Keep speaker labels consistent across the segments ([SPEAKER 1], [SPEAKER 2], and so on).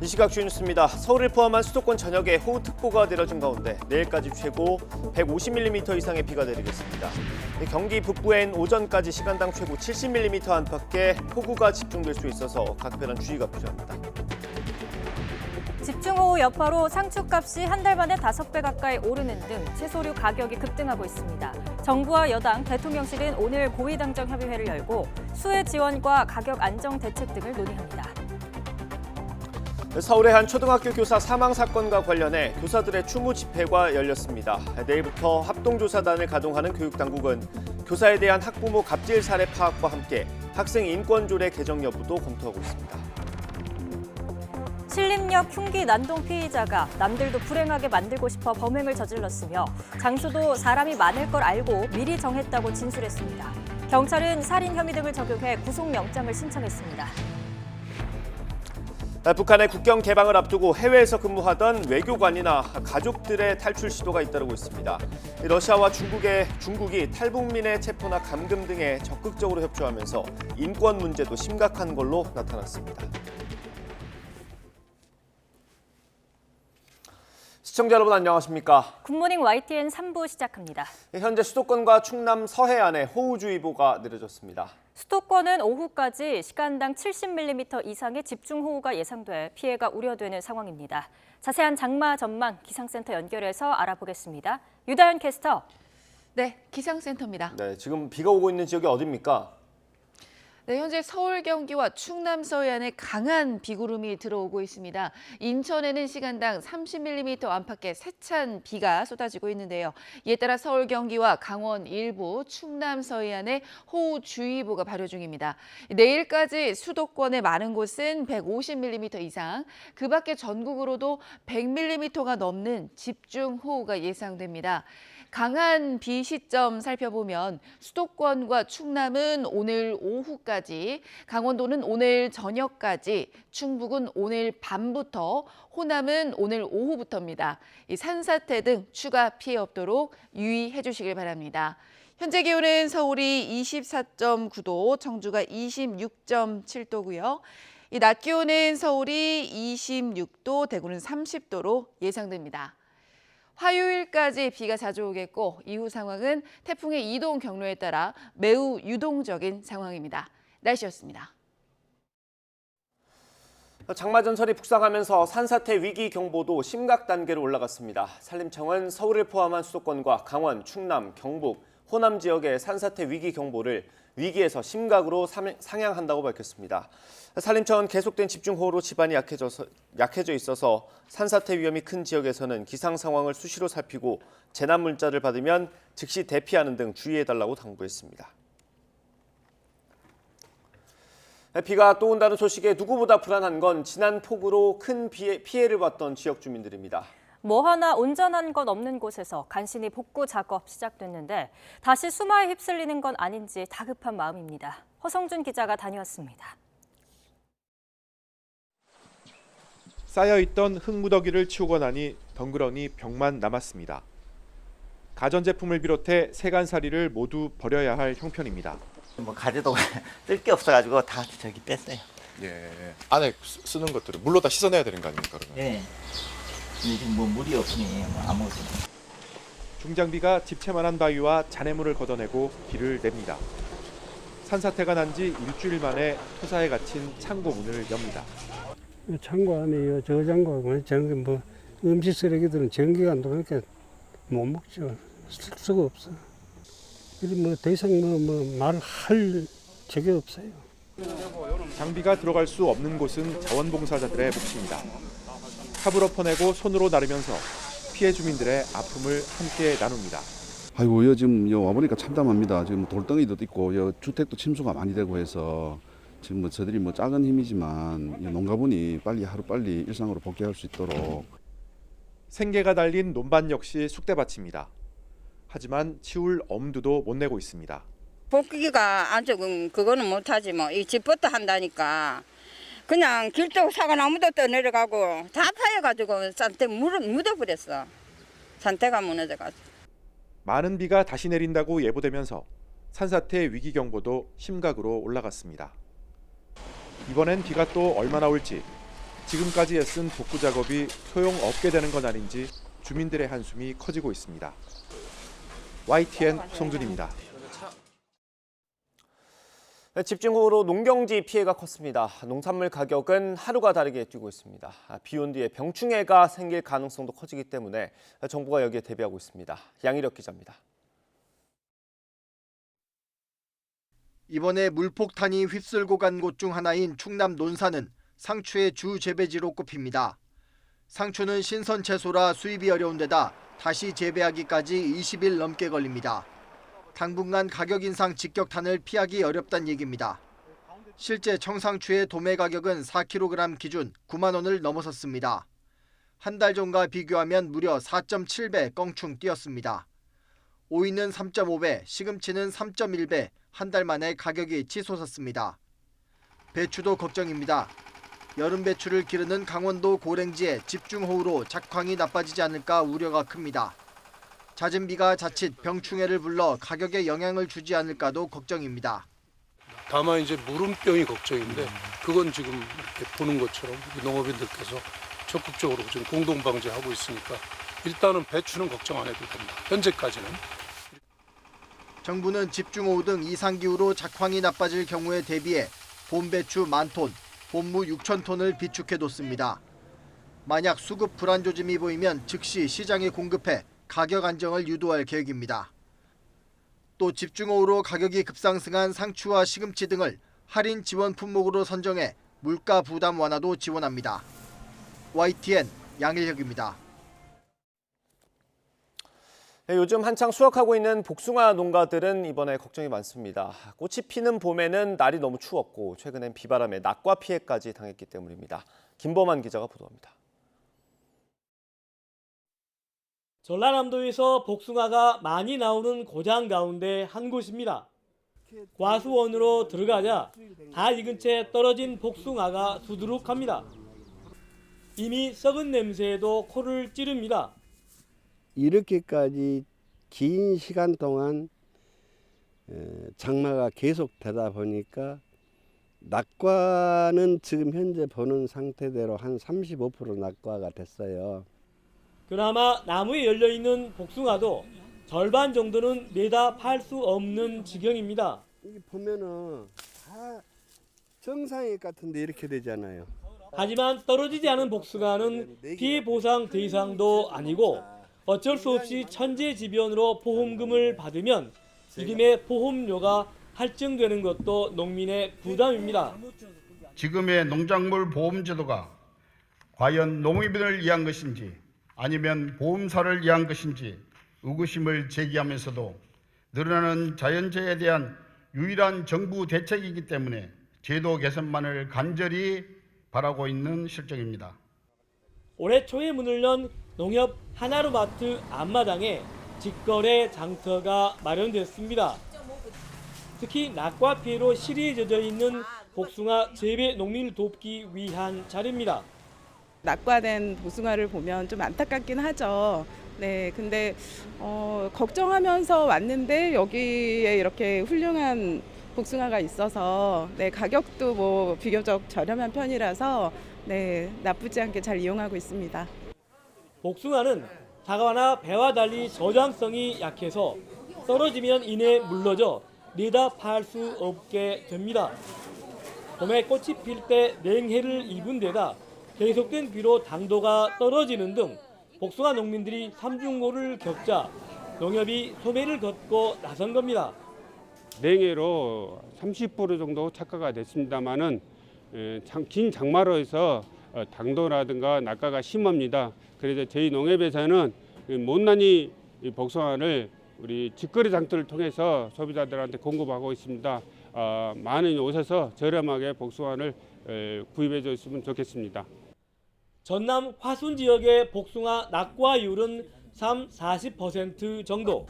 [SPEAKER 1] 이 시각 주요 뉴스입니다. 서울을 포함한 수도권 전역에 호우특보가 내려진 가운데 내일까지 최고 150mm 이상의 비가 내리겠습니다. 경기 북부엔 오전까지 시간당 최고 70mm 안팎의 폭우가 집중될 수 있어서 각별한 주의가 필요합니다.
[SPEAKER 2] 집중호우 여파로 상추값이 한 달 만에 5배 가까이 오르는 등 채소류 가격이 급등하고 있습니다. 정부와 여당, 대통령실은 오늘 고위당정협의회를 열고 수해 지원과 가격 안정 대책 등을 논의합니다.
[SPEAKER 1] 서울의 한 초등학교 교사 사망 사건과 관련해 교사들의 추모 집회가 열렸습니다. 내일부터 합동조사단을 가동하는 교육당국은 교사에 대한 학부모 갑질 사례 파악과 함께 학생 인권조례 개정 여부도 검토하고 있습니다.
[SPEAKER 2] 신림역 흉기 난동 피의자가 남들도 불행하게 만들고 싶어 범행을 저질렀으며 장소도 사람이 많을 걸 알고 미리 정했다고 진술했습니다. 경찰은 살인 혐의 등을 적용해 구속영장을 신청했습니다.
[SPEAKER 1] 북한의 국경 개방을 앞두고 해외에서 근무하던 외교관이나 가족들의 탈출 시도가 잇따르고 있습니다. 러시아와 중국이 탈북민의 체포나 감금 등에 적극적으로 협조하면서 인권 문제도 심각한 걸로 나타났습니다. 시청자 여러분 안녕하십니까?
[SPEAKER 2] 굿모닝 YTN 3부 시작합니다.
[SPEAKER 1] 현재 수도권과 충남 서해안에 호우주의보가 내려졌습니다.
[SPEAKER 2] 수도권은 오후까지 시간당 70mm 이상의 집중호우가 예상돼 피해가 우려되는 상황입니다. 자세한 장마 전망 기상센터 연결해서 알아보겠습니다. 유다현 캐스터.
[SPEAKER 3] 네, 기상센터입니다.
[SPEAKER 1] 네, 지금 비가 오고 있는 지역이 어디입니까?
[SPEAKER 3] 네, 현재 서울, 경기와 충남 서해안에 강한 비구름이 들어오고 있습니다. 인천에는 시간당 30mm 안팎의 세찬 비가 쏟아지고 있는데요. 이에 따라 서울, 경기와 강원 일부, 충남 서해안에 호우주의보가 발효 중입니다. 내일까지 수도권의 많은 곳은 150mm 이상, 그 밖에 전국으로도 100mm가 넘는 집중호우가 예상됩니다. 강한 비 시점 살펴보면 수도권과 충남은 오늘 오후까지, 강원도는 오늘 저녁까지, 충북은 오늘 밤부터, 호남은 오늘 오후부터입니다. 이 산사태 등 추가 피해 없도록 유의해 주시길 바랍니다. 현재 기온은 서울이 24.9도, 청주가 26.7도고요. 이 낮 기온은 서울이 26도, 대구는 30도로 예상됩니다. 화요일까지 비가 자주 오겠고 이후 상황은 태풍의 이동 경로에 따라 매우 유동적인 상황입니다. 날씨였습니다.
[SPEAKER 1] 장마전설이 북상하면서 산사태 위기 경보도 심각 단계로 올라갔습니다. 산림청은 서울을 포함한 수도권과 강원, 충남, 경북, 호남 지역의 산사태 위기 경보를 위기에서 심각으로 상향한다고 밝혔습니다. 산림청은 계속된 집중호우로 지반이 약해져 있어서 산사태 위험이 큰 지역에서는 기상 상황을 수시로 살피고 재난 문자를 받으면 즉시 대피하는 등 주의해달라고 당부했습니다. 비가 또 온다는 소식에 누구보다 불안한 건 지난 폭우로 큰 피해를 봤던 지역 주민들입니다.
[SPEAKER 2] 뭐 하나 온전한 건 없는 곳에서 간신히 복구 작업 시작됐는데 다시 수마에 휩쓸리는 건 아닌지 다급한 마음입니다. 허성준 기자가 다녀왔습니다.
[SPEAKER 4] 쌓여있던 흙무더기를 치우고 나니 덩그러니 벽만 남았습니다. 가전제품을 비롯해 세간살이를 모두 버려야 할 형편입니다.
[SPEAKER 5] 뭐 가재도 쓸 게 없어가지고 다 저기 뺐어요.
[SPEAKER 6] 예, 안에 쓰는 것들을 물로 다 씻어내야 되는 거 아닙니까? 그러면?
[SPEAKER 5] 예. 근데 지금 뭐 물이 없으니 뭐 아무것도.
[SPEAKER 4] 중장비가 집채만한 바위와 잔해물을 걷어내고 길을 냅니다. 산사태가 난 지 일주일 만에 토사에 갇힌 창고 문을 엽니다.
[SPEAKER 7] 창고 안에 저장고하고 전기 뭐 음식 쓰레기들은 전기가 안 들어오니까 못 먹죠. 쓸 수가 없어. 뭐 더 이상 뭐 말할 적이 없어요.
[SPEAKER 4] 장비가 들어갈 수 없는 곳은 자원봉사자들의 몫입니다. 탑으로 퍼내고 손으로 나르면서 피해 주민들의 아픔을 함께 나눕니다.
[SPEAKER 8] 아이고, 지금 와보니까 참담합니다. 지금 돌덩이도 있고, 주택도 침수가 많이 되고 해서 지금 뭐 저들이 뭐 작은 힘이지만 농가분이 하루빨리 일상으로 복귀할 수 있도록.
[SPEAKER 4] 생계가 달린 논밭 역시 쑥대밭입니다. 하지만 치울 엄두도 못 내고 있습니다.
[SPEAKER 9] 복귀가 안 조금 그거는 못하지 뭐. 이 집부터 한다니까. 그냥 길도 사과나무도 떠내려가고 다 파여가지고 산태 묻어버렸어. 산태가 무너져가지고.
[SPEAKER 4] 많은 비가 다시 내린다고 예보되면서 산사태 위기경보도 심각으로 올라갔습니다. 이번엔 비가 또 얼마나 올지 지금까지 애쓴 복구 작업이 소용없게 되는 건 아닌지 주민들의 한숨이 커지고 있습니다. YTN 송준입니다.
[SPEAKER 1] 집중호우로 농경지 피해가 컸습니다. 농산물 가격은 하루가 다르게 뛰고 있습니다. 비온 뒤에 병충해가 생길 가능성도 커지기 때문에 정부가 여기에 대비하고 있습니다. 양희력 기자입니다.
[SPEAKER 10] 이번에 물폭탄이 휩쓸고 간 곳 중 하나인 충남 논산은 상추의 주 재배지로 꼽힙니다. 상추는 신선 채소라 수입이 어려운 데다 다시 재배하기까지 20일 넘게 걸립니다. 당분간 가격 인상 직격탄을 피하기 어렵다는 얘기입니다. 실제 청상추의 도매 가격은 4kg 기준 9만 원을 넘어섰습니다. 한 달 전과 비교하면 무려 4.7배 껑충 뛰었습니다. 오이는 3.5배, 시금치는 3.1배, 한 달 만에 가격이 치솟았습니다. 배추도 걱정입니다. 여름 배추를 기르는 강원도 고랭지에 집중호우로 작황이 나빠지지 않을까 우려가 큽니다. 잦은 비가 자칫 병충해를 불러 가격에 영향을 주지 않을까도 걱정입니다.
[SPEAKER 11] 다만 이제 무름병이 걱정인데 그건 지금 이렇게 보는 것처럼 농업인들께서 적극적으로 지금 공동 방지하고 있으니까 일단은 배추는 걱정 안 해도 됩니다. 현재까지는.
[SPEAKER 10] 정부는 집중호우 등 이상기후로 작황이 나빠질 경우에 대비해 봄배추 10,000톤, 봄무 6,000톤을 비축해뒀습니다. 만약 수급 불안 조짐이 보이면 즉시 시장에 공급해 가격 안정을 유도할 계획입니다. 또 집중호우로 가격이 급상승한 상추와 시금치 등을 할인 지원 품목으로 선정해 물가 부담 완화도 지원합니다. YTN 양일혁입니다.
[SPEAKER 1] 요즘 한창 수확하고 있는 복숭아 농가들은 이번에 걱정이 많습니다. 꽃이 피는 봄에는 날이 너무 추웠고 최근엔 비바람에 낙과 피해까지 당했기 때문입니다. 김범한 기자가 보도합니다.
[SPEAKER 12] 전라남도에서 복숭아가 많이 나오는 고장 가운데 한 곳입니다. 과수원으로 들어가자 다 익은 채 떨어진 복숭아가 수두룩합니다. 이미 썩은 냄새에도 코를 찌릅니다.
[SPEAKER 7] 이렇게까지 긴 시간 동안 장마가 계속되다 보니까 낙과는 지금 현재 보는 상태대로 한 35% 낙과가 됐어요.
[SPEAKER 12] 그나마 나무에 열려있는 복숭아도 절반 정도는 내다 팔 수 없는 지경입니다.
[SPEAKER 7] 이게 보면은 다 정상액 같은데 이렇게 되잖아요.
[SPEAKER 12] 하지만 떨어지지 않은 복숭아는 피해 보상 대상도 아니고 어쩔 수 없이 천재지변으로 보험금을 받으면 이듬해 보험료가 할증되는 것도 농민의 부담입니다.
[SPEAKER 13] 지금의 농작물 보험제도가 과연 농민을 위한 것인지 아니면 보험사를 위한 것인지 의구심을 제기하면서도 늘어나는 자연재해에 대한 유일한 정부 대책이기 때문에 제도 개선만을 간절히 바라고 있는 실정입니다.
[SPEAKER 12] 올해 초에 문을 연 농협 하나로마트 앞마당에 직거래 장터가 마련됐습니다. 특히 낙과 피해로 실이 젖어 있는 복숭아 재배 농민을 돕기 위한 자리입니다.
[SPEAKER 14] 낙과된 복숭아를 보면 좀 안타깝긴 하죠. 네, 근데 걱정하면서 왔는데 여기에 이렇게 훌륭한 복숭아가 있어서 네, 가격도 뭐 비교적 저렴한 편이라서 네, 나쁘지 않게 잘 이용하고 있습니다.
[SPEAKER 12] 복숭아는 사과나 배와 달리 저장성이 약해서 떨어지면 이내 물러져 내다 팔 수 없게 됩니다. 봄에 꽃이 필 때 냉해를 입은 데다 계속된 비로 당도가 떨어지는 등 복숭아 농민들이 삼중고를 겪자 농협이 소매를 걷고 나선 겁니다.
[SPEAKER 15] 냉해로 30% 정도 착과가 됐습니다만은 긴 장마로 해서 당도라든가 낙과가 심합니다. 그래서 저희 농협에서는 못난이 복숭아를 우리 직거래 장터를 통해서 소비자들한테 공급하고 있습니다. 많이 오셔서 저렴하게 복숭아를 구입해 주시면 좋겠습니다.
[SPEAKER 12] 전남 화순 지역의 복숭아 낙과율은 40% 정도.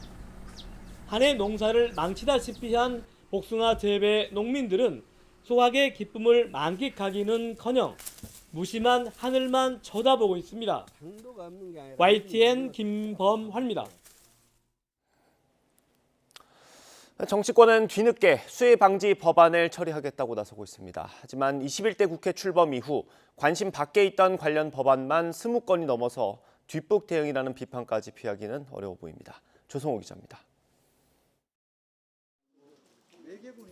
[SPEAKER 12] 한 해 농사를 망치다시피 한 복숭아 재배 농민들은 수확의 기쁨을 만끽하기는커녕 무심한 하늘만 쳐다보고 있습니다. YTN 김범환입니다.
[SPEAKER 1] 정치권은 뒤늦게 수해 방지 법안을 처리하겠다고 나서고 있습니다. 하지만 21대 국회 출범 이후 관심 밖에 있던 관련 법안만 20건이 넘어서 뒷북 대응이라는 비판까지 피하기는 어려워 보입니다. 조성호 기자입니다.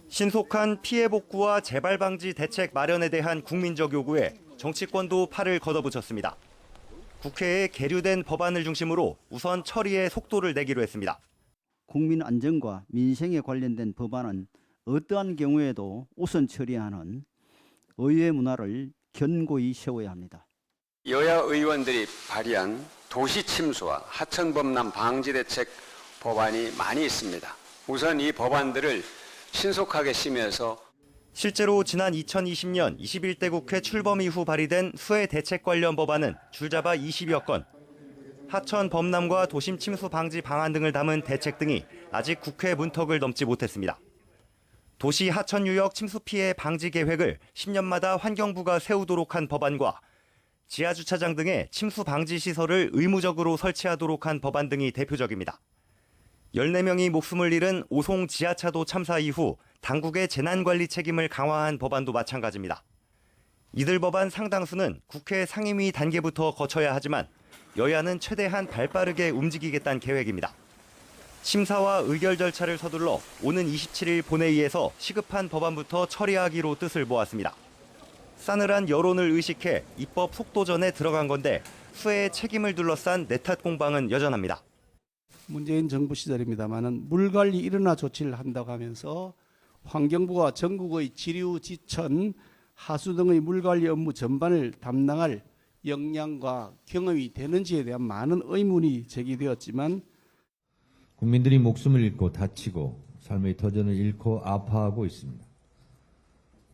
[SPEAKER 16] 신속한 피해 복구와 재발 방지 대책 마련에 대한 국민적 요구에 정치권도 팔을 걷어붙였습니다. 국회에 계류된 법안을 중심으로 우선 처리에 속도를 내기로 했습니다.
[SPEAKER 17] 국민 안전과 민생에 관련된 법안은 어떠한 경우에도 우선 처리하는 의회 문화를 견고히 세워야 합니다.
[SPEAKER 18] 여야 의원들이 발의한 도시 침수와 하천 범람 방지 대책 법안이 많이 있습니다. 우선 이 법안들을 신속하게 심의해서
[SPEAKER 16] 실제로 지난 2020년 21대 국회 출범 이후 발의된 수해 대책 관련 법안은 줄잡아 20여 건. 하천 범람과 도심 침수 방지 방안 등을 담은 대책 등이 아직 국회 문턱을 넘지 못했습니다. 도시 하천 유역 침수 피해 방지 계획을 10년마다 환경부가 세우도록 한 법안과 지하 주차장 등의 침수 방지 시설을 의무적으로 설치하도록 한 법안 등이 대표적입니다. 14명이 목숨을 잃은 오송 지하차도 참사 이후 당국의 재난관리 책임을 강화한 법안도 마찬가지입니다. 이들 법안 상당수는 국회 상임위 단계부터 거쳐야 하지만 여야는 최대한 발빠르게 움직이겠다는 계획입니다. 심사와 의결 절차를 서둘러 오는 27일 본회의에서 시급한 법안부터 처리하기로 뜻을 모았습니다. 싸늘한 여론을 의식해 입법 속도전에 들어간 건데 수해의 책임을 둘러싼 내탓 공방은 여전합니다.
[SPEAKER 19] 문재인 정부 시절입니다마는 물관리 일어나 조치를 한다고 하면서 환경부와 전국의 지류, 지천, 하수 등의 물관리 업무 전반을 담당할 역량과 경험이 되는지에 대한 많은 의문이 제기되었지만
[SPEAKER 20] 국민들이 목숨을 잃고 다치고 삶의 터전을 잃고 아파하고 있습니다.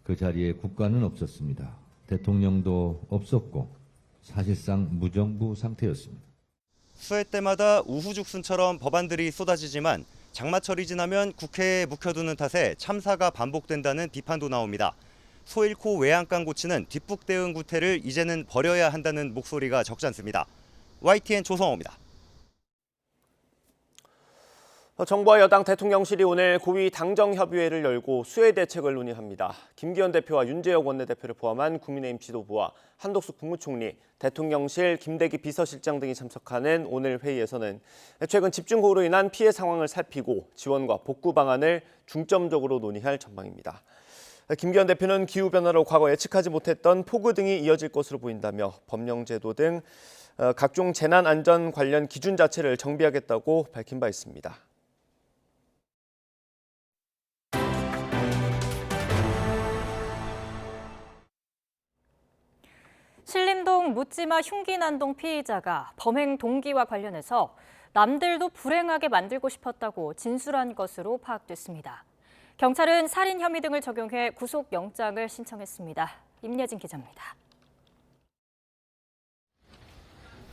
[SPEAKER 20] 그 자리에 국가는 없었습니다. 대통령도 없었고 사실상 무정부 상태였습니다.
[SPEAKER 16] 수해 때마다 우후죽순처럼 법안들이 쏟아지지만 장마철이 지나면 국회에 묵혀두는 탓에 참사가 반복된다는 비판도 나옵니다. 소 잃고 외양간 고치는 뒷북 대응 구태를 이제는 버려야 한다는 목소리가 적지 않습니다. YTN 조성호입니다.
[SPEAKER 1] 정부와 여당 대통령실이 오늘 고위 당정협의회를 열고 수해 대책을 논의합니다. 김기현 대표와 윤재혁 원내대표를 포함한 국민의힘 지도부와 한덕수 국무총리, 대통령실 김대기 비서실장 등이 참석하는 오늘 회의에서는 최근 집중호우로 인한 피해 상황을 살피고 지원과 복구 방안을 중점적으로 논의할 전망입니다. 김기현 대표는 기후변화로 과거 예측하지 못했던 폭우 등이 이어질 것으로 보인다며 법령제도 등 각종 재난안전 관련 기준 자체를 정비하겠다고 밝힌 바 있습니다.
[SPEAKER 2] 신림동 묻지마 흉기난동 피의자가 범행 동기와 관련해서 남들도 불행하게 만들고 싶었다고 진술한 것으로 파악됐습니다. 경찰은 살인 혐의 등을 적용해 구속영장을 신청했습니다. 임예진 기자입니다.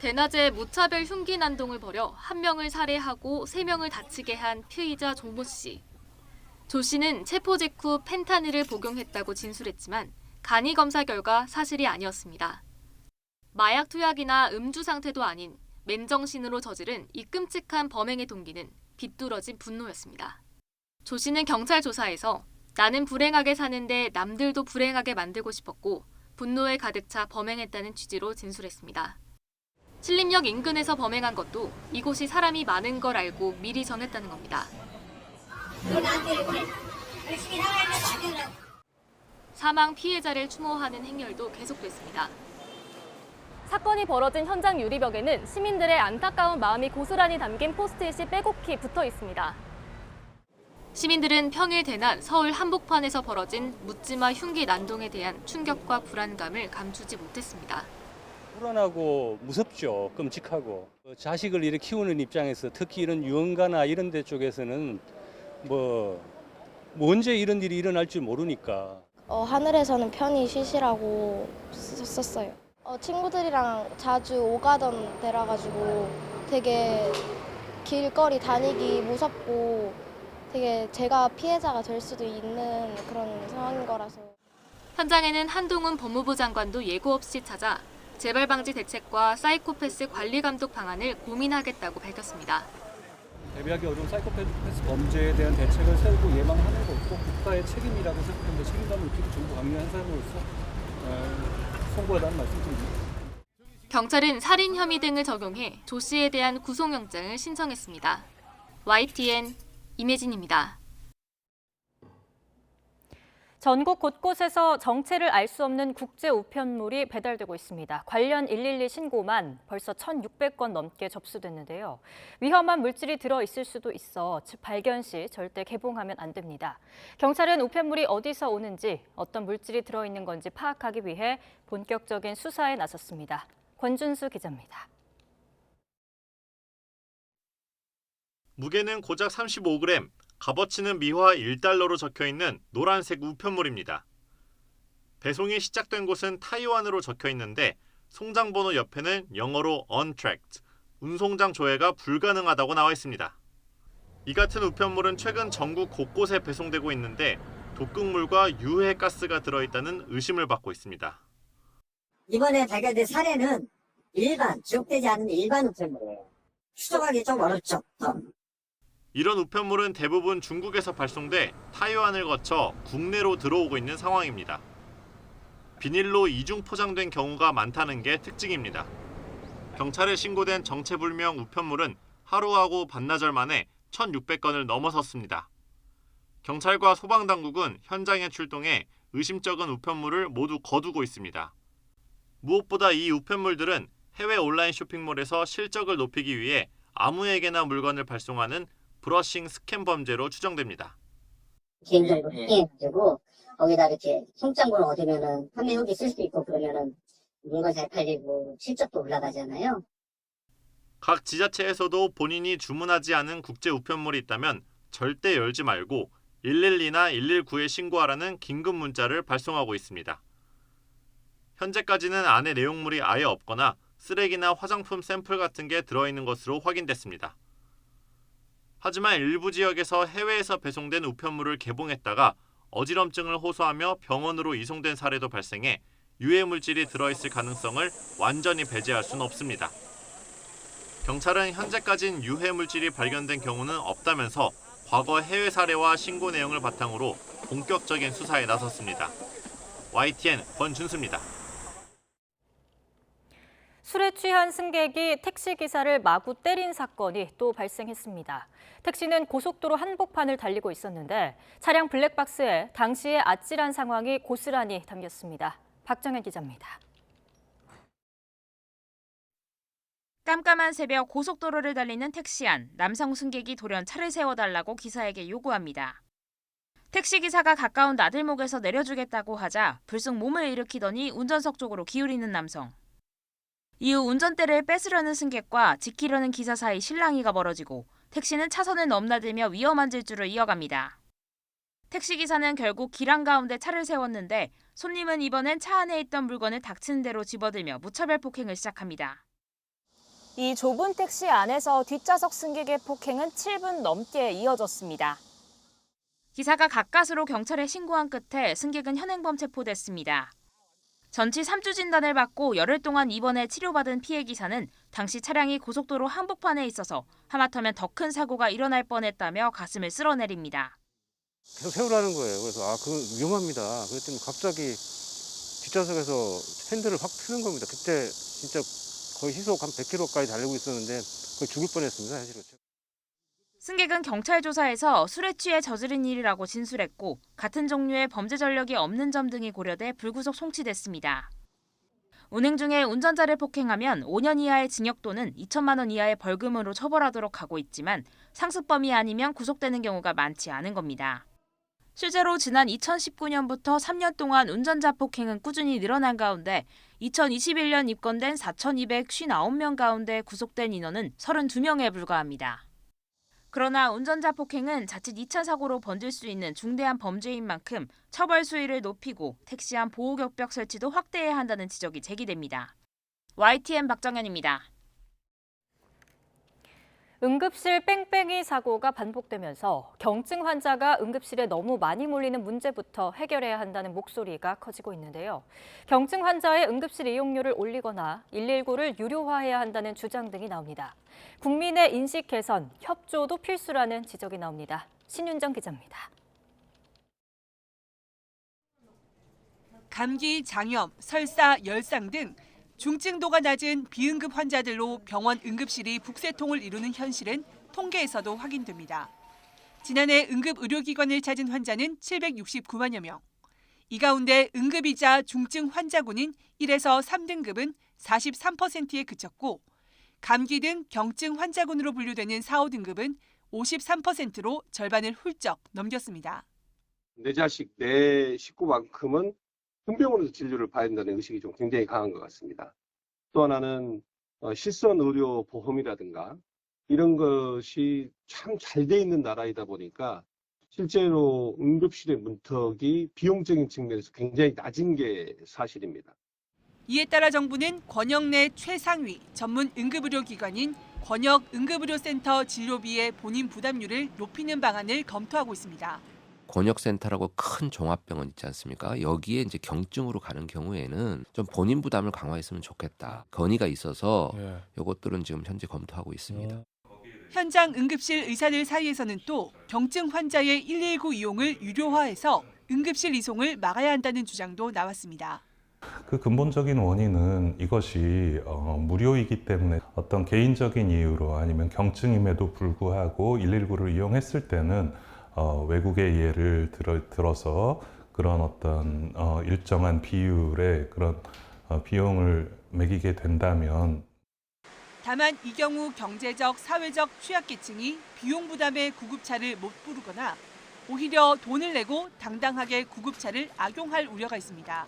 [SPEAKER 21] 대낮에 무차별 흉기 난동을 벌여 1명을 살해하고 3명을 다치게 한 피의자 조모 씨. 조 씨는 체포 직후 펜타닐을 복용했다고 진술했지만 간이 검사 결과 사실이 아니었습니다. 마약 투약이나 음주 상태도 아닌 맨정신으로 저지른 이 끔찍한 범행의 동기는 비뚤어진 분노였습니다. 조 씨는 경찰 조사에서 나는 불행하게 사는데 남들도 불행하게 만들고 싶었고 분노에 가득 차 범행했다는 취지로 진술했습니다. 신림역 인근에서 범행한 것도 이곳이 사람이 많은 걸 알고 미리 정했다는 겁니다. 사망 피해자를 추모하는 행렬도 계속됐습니다.
[SPEAKER 22] 사건이 벌어진 현장 유리벽에는 시민들의 안타까운 마음이 고스란히 담긴 포스트잇이 빼곡히 붙어 있습니다.
[SPEAKER 21] 시민들은 평일 대낮 서울 한복판에서 벌어진 묻지마 흉기 난동에 대한 충격과 불안감을 감추지 못했습니다.
[SPEAKER 23] 불안하고 무섭죠. 끔찍하고. 자식을 이렇게 키우는 입장에서 특히 이런 유흥가나 이런 데 쪽에서는 언제 이런 일이 일어날 줄 모르니까.
[SPEAKER 24] 하늘에서는 편히 쉬시라고 썼어요. 친구들이랑 자주 오가던 데라 가지고 되게 길거리 다니기 무섭고 되게 제가 피해자가 될 수도 있는 그런 상황인 거라서.
[SPEAKER 21] 현장에는 한동훈 법무부 장관도 예고 없이 찾아 재발 방지 대책과 사이코패스 관리 감독 방안을 고민하겠다고 밝혔습니다.
[SPEAKER 3] 대비하기 어려운 사이코패스 범죄에 대한 대책을 세우고 예방하는 것도 국가의 책임이라고 생각합니다. 책임감을 느끼고 정부 강요한 사람으로서 송구하다는 말씀드립니다.
[SPEAKER 21] 경찰은 살인 혐의 등을 적용해 조 씨에 대한 구속영장을 신청했습니다. YTN 임혜진입니다.
[SPEAKER 2] 전국 곳곳에서 정체를 알 수 없는 국제 우편물이 배달되고 있습니다. 관련 112 신고만 벌써 1,600건 넘게 접수됐는데요. 위험한 물질이 들어있을 수도 있어 발견 시 절대 개봉하면 안 됩니다. 경찰은 우편물이 어디서 오는지, 어떤 물질이 들어있는 건지 파악하기 위해 본격적인 수사에 나섰습니다. 권준수 기자입니다.
[SPEAKER 5] 무게는 고작 35g, 값어치는 미화 1달러로 적혀있는 노란색 우편물입니다. 배송이 시작된 곳은 타이완으로 적혀있는데 송장번호 옆에는 영어로 untracked, 운송장 조회가 불가능하다고 나와 있습니다. 이 같은 우편물은 최근 전국 곳곳에 배송되고 있는데 독극물과 유해가스가 들어있다는 의심을 받고 있습니다.
[SPEAKER 6] 이번에 발견된 사례는 지속되지 않는 일반 우편물이에요. 추적하기 좀 어렵죠.
[SPEAKER 5] 이런 우편물은 대부분 중국에서 발송돼 타이완을 거쳐 국내로 들어오고 있는 상황입니다. 비닐로 이중 포장된 경우가 많다는 게 특징입니다. 경찰에 신고된 정체불명 우편물은 하루하고 반나절 만에 1,600건을 넘어섰습니다. 경찰과 소방당국은 현장에 출동해 의심쩍은 우편물을 모두 거두고 있습니다. 무엇보다 이 우편물들은 해외 온라인 쇼핑몰에서 실적을 높이기 위해 아무에게나 물건을 발송하는 브러싱 스캠 범죄로 추정됩니다.
[SPEAKER 6] 개인정보 해킹해가지고 거기다 이렇게 송장번호 얻으면은 판매 후기 쓸 수 있고 그러면은 물건 잘 팔리고 실적도 올라가잖아요.
[SPEAKER 5] 각 지자체에서도 본인이 주문하지 않은 국제 우편물이 있다면 절대 열지 말고 112나 119에 신고하라는 긴급 문자를 발송하고 있습니다. 현재까지는 안에 내용물이 아예 없거나 쓰레기나 화장품 샘플 같은 게 들어있는 것으로 확인됐습니다. 하지만 일부 지역에서 해외에서 배송된 우편물을 개봉했다가 어지럼증을 호소하며 병원으로 이송된 사례도 발생해 유해 물질이 들어있을 가능성을 완전히 배제할 수는 없습니다. 경찰은 현재까진 유해 물질이 발견된 경우는 없다면서 과거 해외 사례와 신고 내용을 바탕으로 본격적인 수사에 나섰습니다. YTN 권준수입니다.
[SPEAKER 2] 술에 취한 승객이 택시기사를 마구 때린 사건이 또 발생했습니다. 택시는 고속도로 한복판을 달리고 있었는데 차량 블랙박스에 당시의 아찔한 상황이 고스란히 담겼습니다. 박정현 기자입니다.
[SPEAKER 8] 깜깜한 새벽 고속도로를 달리는 택시 안, 남성 승객이 돌연 차를 세워달라고 기사에게 요구합니다. 택시기사가 가까운 나들목에서 내려주겠다고 하자 불쑥 몸을 일으키더니 운전석 쪽으로 기울이는 남성. 이후 운전대를 뺏으려는 승객과 지키려는 기사 사이 실랑이가 벌어지고 택시는 차선을 넘나들며 위험한 질주를 이어갑니다. 택시기사는 결국 길 한가운데 차를 세웠는데 손님은 이번엔 차 안에 있던 물건을 닥치는 대로 집어들며 무차별 폭행을 시작합니다.
[SPEAKER 22] 이 좁은 택시 안에서 뒷좌석 승객의 폭행은 7분 넘게 이어졌습니다.
[SPEAKER 8] 기사가 가까스로 경찰에 신고한 끝에 승객은 현행범 체포됐습니다. 전치 3주 진단을 받고 열흘 동안 입원해 치료받은 피해 기사는 당시 차량이 고속도로 한복판에 있어서 하마터면 더 큰 사고가 일어날 뻔했다며 가슴을 쓸어내립니다.
[SPEAKER 25] 계속 세우라는 거예요. 그래서 그건 위험합니다. 그랬더니 갑자기 뒷좌석에서 핸들을 확 트는 겁니다. 그때 진짜 거의 시속 한 100km까지 달리고 있었는데 거의 죽을 뻔했습니다. 사실은.
[SPEAKER 8] 승객은 경찰 조사에서 술에 취해 저지른 일이라고 진술했고 같은 종류의 범죄 전력이 없는 점 등이 고려돼 불구속 송치됐습니다. 운행 중에 운전자를 폭행하면 5년 이하의 징역 또는 2천만 원 이하의 벌금으로 처벌하도록 하고 있지만 상습범이 아니면 구속되는 경우가 많지 않은 겁니다. 실제로 지난 2019년부터 3년 동안 운전자 폭행은 꾸준히 늘어난 가운데 2021년 입건된 4,259명 가운데 구속된 인원은 32명에 불과합니다. 그러나 운전자 폭행은 자칫 2차 사고로 번질 수 있는 중대한 범죄인 만큼 처벌 수위를 높이고 택시 안 보호격벽 설치도 확대해야 한다는 지적이 제기됩니다. YTN 박정현입니다.
[SPEAKER 2] 응급실 뺑뺑이 사고가 반복되면서 경증 환자가 응급실에 너무 많이 몰리는 문제부터 해결해야 한다는 목소리가 커지고 있는데요. 경증 환자의 응급실 이용료를 올리거나 119를 유료화해야 한다는 주장 등이 나옵니다. 국민의 인식 개선, 협조도 필수라는 지적이 나옵니다. 신윤정 기자입니다.
[SPEAKER 4] 감기, 장염, 설사, 열상 등 중증도가 낮은 비응급 환자들로 병원 응급실이 북새통을 이루는 현실은 통계에서도 확인됩니다. 지난해 응급의료기관을 찾은 환자는 769만여 명. 이 가운데 응급이자 중증 환자군인 1에서 3등급은 43%에 그쳤고 감기 등 경증 환자군으로 분류되는 4, 5등급은 53%로 절반을 훌쩍 넘겼습니다.
[SPEAKER 7] 내 자식, 내 식구만큼은 큰 병원에서 진료를 받아야 된다는 의식이 좀 굉장히 강한 것 같습니다. 또 하나는 실손 의료 보험이라든가 이런 것이 참 잘 돼 있는 나라이다 보니까 실제로 응급실의 문턱이 비용적인 측면에서 굉장히 낮은 게 사실입니다.
[SPEAKER 4] 이에 따라 정부는 권역 내 최상위 전문 응급의료기관인 권역응급의료센터 진료비의 본인 부담률을 높이는 방안을 검토하고 있습니다.
[SPEAKER 9] 권역센터라고 큰 종합병원 있지 않습니까? 여기에 이제 경증으로 가는 경우에는 좀 본인 부담을 강화했으면 좋겠다. 건의가 있어서 이것들은 지금 현재 검토하고 있습니다.
[SPEAKER 4] 현장 응급실 의사들 사이에서는 또 경증 환자의 119 이용을 유료화해서 응급실 이송을 막아야 한다는 주장도 나왔습니다.
[SPEAKER 10] 그 근본적인 원인은 이것이 무료이기 때문에 어떤 개인적인 이유로 아니면 경증임에도 불구하고 119를 이용했을 때는 외국의 예를 들어서 그런 어떤 일정한 비율의 그런 비용을 매기게 된다면
[SPEAKER 4] 다만 이 경우 경제적, 사회적 취약계층이 비용 부담에 구급차를 못 부르거나 오히려 돈을 내고 당당하게 구급차를 악용할 우려가 있습니다.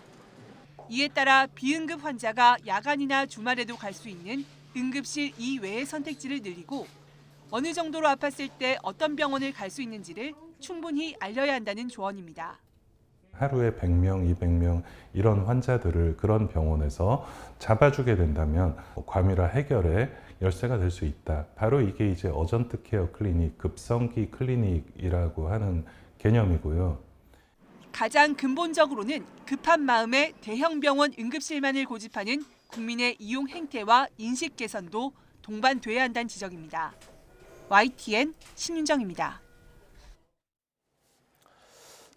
[SPEAKER 4] 이에 따라 비응급 환자가 야간이나 주말에도 갈 수 있는 응급실 이외의 선택지를 늘리고 어느 정도로 아팠을 때 어떤 병원을 갈 수 있는지를 충분히 알려야 한다는 조언입니다.
[SPEAKER 10] 하루에 100명, 200명 이런 환자들을 그런 병원에서 잡아주게 된다면 과밀화 해결의 열쇠가 될 수 있다. 바로 이게 이제 어전트 케어 클리닉, 급성기 클리닉이라고 하는 개념이고요.
[SPEAKER 4] 가장 근본적으로는 급한 마음에 대형 병원 응급실만을 고집하는 국민의 이용 행태와 인식 개선도 동반돼야 한다는 지적입니다. YTN 신윤정입니다.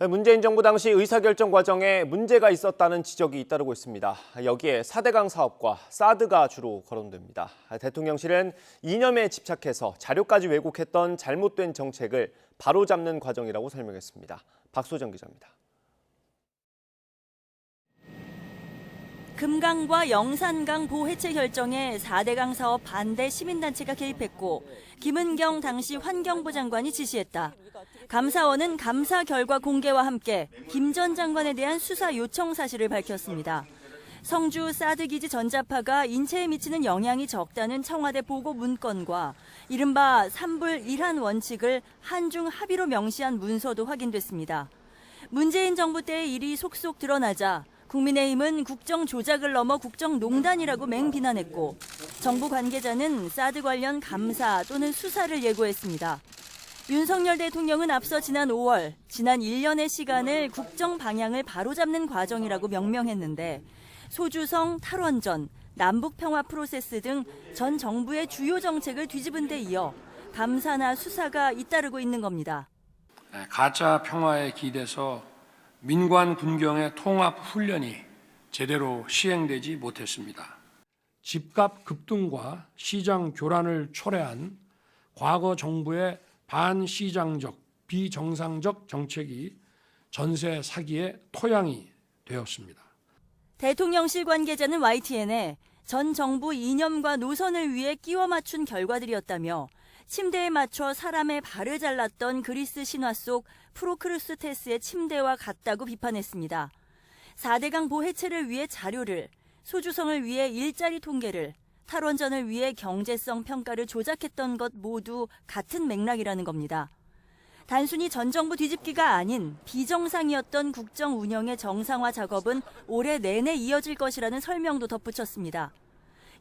[SPEAKER 1] 문재인 정부 당시 의사결정 과정에 문제가 있었다는 지적이 잇따르고 있습니다. 여기에 4대강 사업과 사드가 주로 거론됩니다. 대통령실은 이념에 집착해서 자료까지 왜곡했던 잘못된 정책을 바로잡는 과정이라고 설명했습니다. 박소정 기자입니다.
[SPEAKER 11] 금강과 영산강 보해체 결정에 4대강 사업 반대 시민단체가 개입했고 김은경 당시 환경부 장관이 지시했다. 감사원은 감사 결과 공개와 함께 김 전 장관에 대한 수사 요청 사실을 밝혔습니다. 성주 사드기지 전자파가 인체에 미치는 영향이 적다는 청와대 보고 문건과 이른바 3불 1한 원칙을 한중 합의로 명시한 문서도 확인됐습니다. 문재인 정부 때의 일이 속속 드러나자 국민의힘은 국정 조작을 넘어 국정농단이라고 맹비난했고 정부 관계자는 사드 관련 감사 또는 수사를 예고했습니다. 윤석열 대통령은 앞서 지난 5월 지난 1년의 시간을 국정 방향을 바로잡는 과정이라고 명명했는데 소주성, 탈원전, 남북평화 프로세스 등 전 정부의 주요 정책을 뒤집은 데 이어 감사나 수사가 잇따르고 있는 겁니다.
[SPEAKER 26] 가짜 평화에 기대서 민관 군경의 통합 훈련이 제대로 시행되지 못했습니다. 집값 급등과 시장 교란을 초래한 과거 정부의 반시장적, 비정상적 정책이 전세 사기의 토양이 되었습니다.
[SPEAKER 11] 대통령실 관계자는 YTN에 전 정부 이념과 노선을 위해 끼워 맞춘 결과들이었다며 침대에 맞춰 사람의 발을 잘랐던 그리스 신화 속 프로크루스테스의 침대와 같다고 비판했습니다. 4대강 보해체를 위해 자료를, 소주성을 위해 일자리 통계를, 탈원전을 위해 경제성 평가를 조작했던 것 모두 같은 맥락이라는 겁니다. 단순히 전 정부 뒤집기가 아닌 비정상이었던 국정 운영의 정상화 작업은 올해 내내 이어질 것이라는 설명도 덧붙였습니다.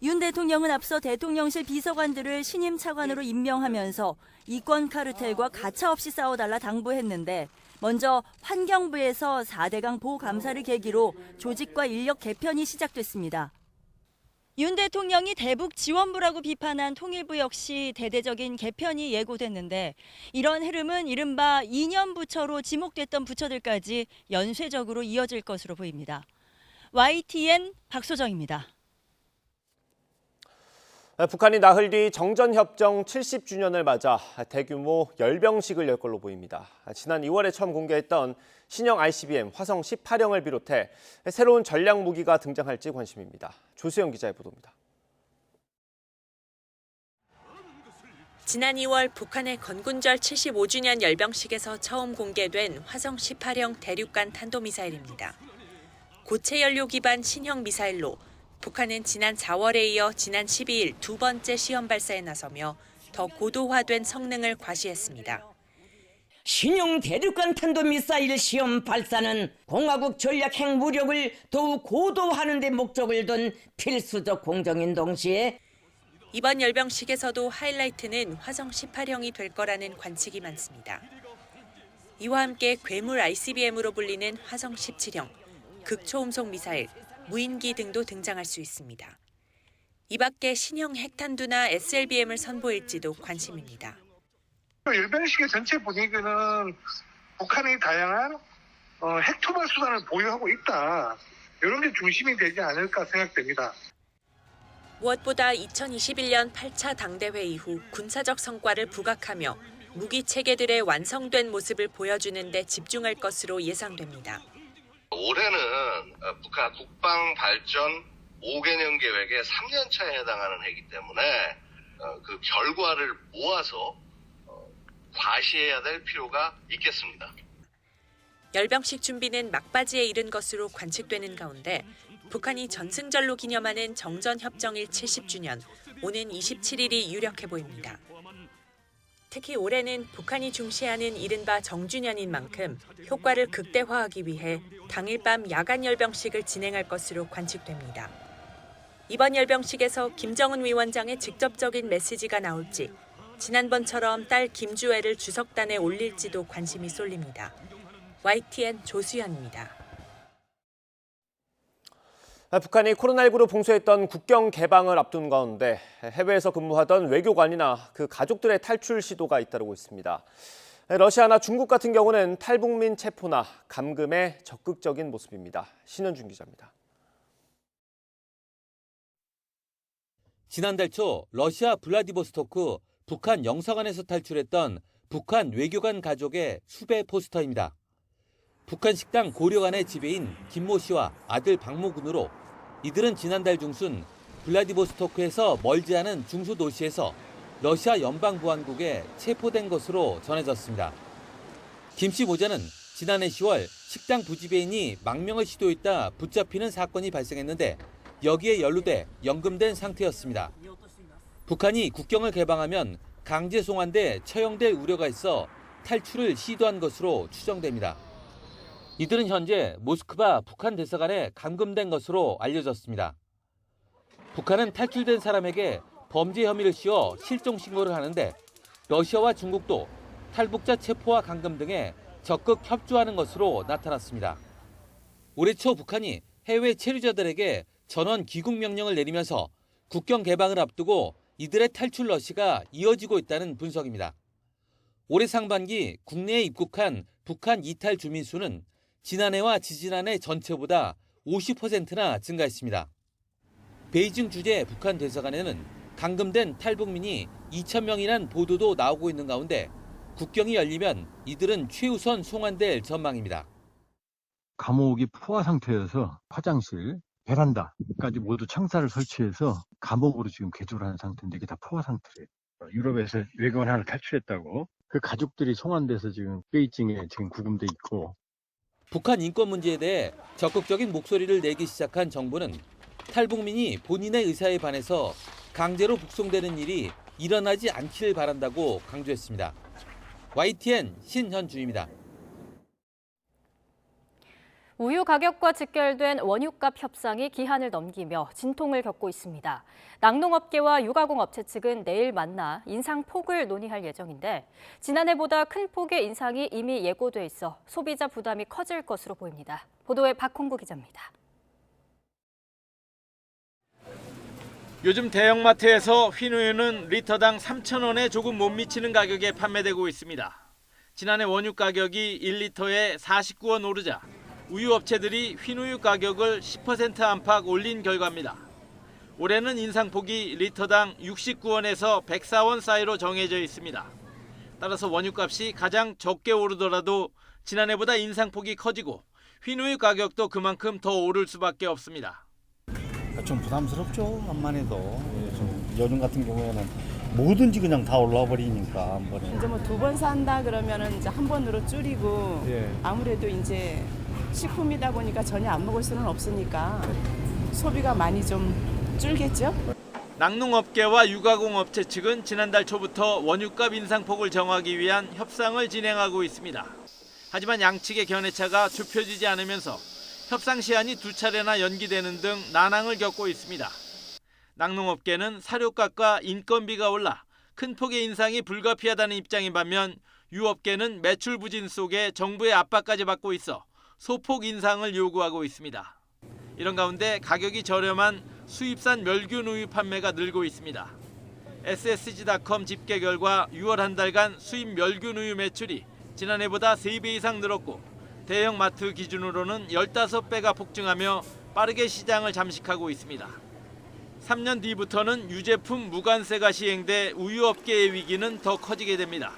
[SPEAKER 11] 윤 대통령은 앞서 대통령실 비서관들을 신임 차관으로 임명하면서 이권 카르텔과 가차없이 싸워달라 당부했는데 먼저 환경부에서 4대강 보감사를 계기로 조직과 인력 개편이 시작됐습니다. 윤 대통령이 대북 지원부라고 비판한 통일부 역시 대대적인 개편이 예고됐는데 이런 흐름은 이른바 2년 부처로 지목됐던 부처들까지 연쇄적으로 이어질 것으로 보입니다. YTN 박소정입니다.
[SPEAKER 1] 북한이 나흘 뒤 정전협정 70주년을 맞아 대규모 열병식을 열 걸로 보입니다. 지난 2월에 처음 공개했던 신형 ICBM 화성 18형을 비롯해 새로운 전략 무기가 등장할지 관심입니다. 조수영 기자의 보도입니다.
[SPEAKER 12] 지난 2월 북한의 건군절 75주년 열병식에서 처음 공개된 화성 18형 대륙간 탄도미사일입니다. 고체 연료 기반 신형 미사일로 북한은 지난 4월에 이어 지난 12일 두 번째 시험 발사에 나서며 더 고도화된 성능을 과시했습니다.
[SPEAKER 13] 신형 대륙간 탄도미사일 시험 발사는 공화국 전략 핵무력을 더욱 고도화하는 데 목적을 둔 필수적 공정인 동시에
[SPEAKER 12] 이번 열병식에서도 하이라이트는 화성 18형이 될 거라는 관측이 많습니다. 이와 함께 괴물 ICBM으로 불리는 화성 17형, 극초음속 미사일, 무인기 등도 등장할 수 있습니다. 이 밖에 신형 핵탄두나 SLBM을 선보일지도 관심입니다.
[SPEAKER 14] 열병식의 전체 분위기는 북한이 다양한 핵투발 수단을 보유하고 있다. 이런 게 중심이 되지 않을까 생각됩니다.
[SPEAKER 12] 무엇보다 2021년 8차 당대회 이후 군사적 성과를 부각하며 무기 체계들의 완성된 모습을 보여주는 데 집중할 것으로 예상됩니다.
[SPEAKER 15] 올해는 북한 국방 발전 5개년 계획의 3년차에 해당하는 해이기 때문에 그 결과를 모아서 과시해야 될 필요가 있겠습니다.
[SPEAKER 12] 열병식 준비는 막바지에 이른 것으로 관측되는 가운데 북한이 전승절로 기념하는 정전협정일 70주년, 오는 27일이 유력해 보입니다. 특히 올해는 북한이 중시하는 이른바 정주년인 만큼 효과를 극대화하기 위해 당일 밤 야간 열병식을 진행할 것으로 관측됩니다. 이번 열병식에서 김정은 위원장의 직접적인 메시지가 나올지, 지난번처럼 딸 김주애를 주석단에 올릴지도 관심이 쏠립니다. YTN 조수연입니다.
[SPEAKER 1] 북한이 코로나19로 봉쇄했던 국경 개방을 앞둔 가운데 해외에서 근무하던 외교관이나 그 가족들의 탈출 시도가 잇따르고 있습니다. 러시아나 중국 같은 경우는 탈북민 체포나 감금에 적극적인 모습입니다. 신현준 기자입니다.
[SPEAKER 17] 지난달 초 러시아 블라디보스토크 북한 영사관에서 탈출했던 북한 외교관 가족의 수배 포스터입니다. 북한 식당 고려관의 지배인 김모 씨와 아들 박모 군으로 이들은 지난달 중순 블라디보스토크에서 멀지 않은 중소 도시에서 러시아 연방보안국에 체포된 것으로 전해졌습니다. 김 씨 모자는 지난해 10월 식당 부지배인이 망명을 시도했다 붙잡히는 사건이 발생했는데 여기에 연루돼 연금된 상태였습니다. 북한이 국경을 개방하면 강제 송환돼 처형될 우려가 있어 탈출을 시도한 것으로 추정됩니다. 이들은 현재 모스크바 북한 대사관에 감금된 것으로 알려졌습니다. 북한은 탈출된 사람에게 범죄 혐의를 씌워 실종 신고를 하는데 러시아와 중국도 탈북자 체포와 감금 등에 적극 협조하는 것으로 나타났습니다. 올해 초 북한이 해외 체류자들에게 전원 귀국 명령을 내리면서 국경 개방을 앞두고 이들의 탈출 러시가 이어지고 있다는 분석입니다. 올해 상반기 국내에 입국한 북한 이탈 주민 수는 지난해와 지지난해 전체보다 50%나 증가했습니다. 베이징 주재 북한 대사관에는 감금된 탈북민이 2,000명이란 보도도 나오고 있는 가운데 국경이 열리면 이들은 최우선 송환될 전망입니다.
[SPEAKER 18] 감옥이 포화 상태여서 화장실, 베란다까지 모두 창살을 설치해서 감옥으로 지금 개조를 하는 상태인데 이게 다 포화 상태래요. 유럽에서 외교관 하나 탈출했다고. 그 가족들이 송환돼서 지금 베이징에 지금 구금돼 있고.
[SPEAKER 17] 북한 인권 문제에 대해 적극적인 목소리를 내기 시작한 정부는 탈북민이 본인의 의사에 반해서 강제로 북송되는 일이 일어나지 않기를 바란다고 강조했습니다. YTN 신현주입니다.
[SPEAKER 2] 우유 가격과 직결된 원유값 협상이 기한을 넘기며 진통을 겪고 있습니다. 낙농업계와 유가공업체 측은 내일 만나 인상폭을 논의할 예정인데 지난해보다 큰 폭의 인상이 이미 예고돼 있어 소비자 부담이 커질 것으로 보입니다. 보도에 박홍구 기자입니다.
[SPEAKER 3] 요즘 대형마트에서 흰우유는 리터당 3,000원에 조금 못 미치는 가격에 판매되고 있습니다. 지난해 원유 가격이 1리터에 49원 오르자 우유 업체들이 흰우유 가격을 10% 안팎 올린 결과입니다. 올해는 인상폭이 리터당 69원에서 104원 사이로 정해져 있습니다. 따라서 원유값이 가장 적게 오르더라도 지난해보다 인상폭이 커지고 흰우유 가격도 그만큼 더 오를 수밖에 없습니다.
[SPEAKER 16] 좀 부담스럽죠. 암만 해도 요즘 같은 경우에는 뭐든지 그냥 다 올라와 버리니까 한 번에.
[SPEAKER 19] 이제 뭐 2번 산다 그러면은 이제 한 번으로 줄이고
[SPEAKER 16] 예.
[SPEAKER 19] 아무래도 이제 식품이다 보니까 전혀 안 먹을 수는 없으니까 소비가 많이 좀 줄겠죠.
[SPEAKER 3] 낙농업계와 유가공업체 측은 지난달 초부터 원유값 인상폭을 정하기 위한 협상을 진행하고 있습니다. 하지만 양측의 견해차가 좁혀지지 않으면서 협상 시한이 2차례나 연기되는 등 난항을 겪고 있습니다. 낙농업계는 사료값과 인건비가 올라 큰 폭의 인상이 불가피하다는 입장인 반면 유업계는 매출 부진 속에 정부의 압박까지 받고 있어 소폭 인상을 요구하고 있습니다. 이런 가운데 가격이 저렴한 수입산 멸균 우유 판매가 늘고 있습니다. SSG.com 집계 결과 6월 한 달간 수입 멸균 우유 매출이 지난해보다 3배 이상 늘었고 대형 마트 기준으로는 15배가 폭증하며 빠르게 시장을 잠식하고 있습니다. 3년 뒤부터는 유제품 무관세가 시행돼 우유업계의 위기는 더 커지게 됩니다.